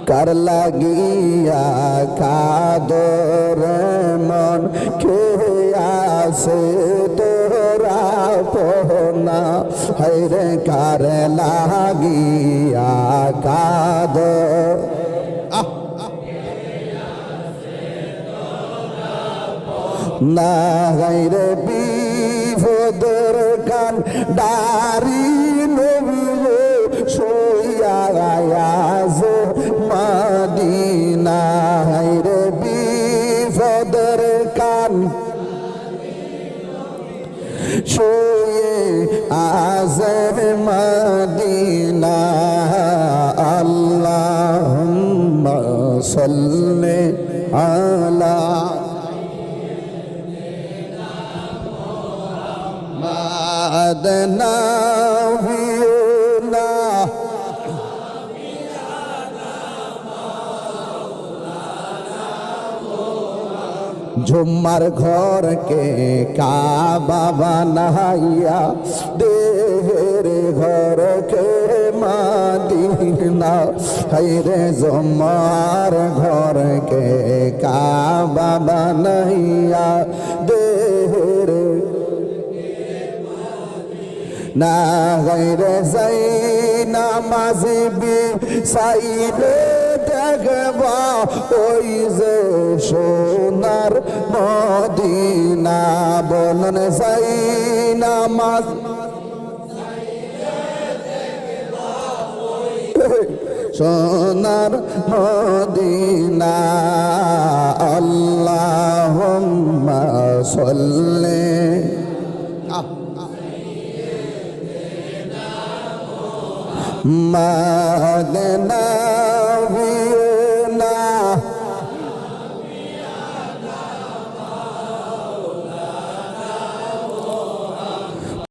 কার লাগিয়া কাদর মন কে আছে তোরা পোনা হায়রে কার লাগিয়া কাদর না গাইরে বিপদর কান ডারি নবী সইয়া আয়াজ মদিনা হায়রে বিপদর কান শুয়ে আজর মদিনা আল্লাহুম্মা সাল্লি আলা মাদনা বিনা ঝুম্মার ঘরকে কাবা বানাইয়া দেহের ঘরকে মদিনা হায়রে ঝুম্মার ঘরকে কাবা বানাইয়া দেহের না গায়রে যাই নামাজি বি সাইলে দেখবা ওই যে সোনার মদিনা বলন যাই নামাজ সোনার মদিনা আল্লাহুম্মা সাল্লি মদিনা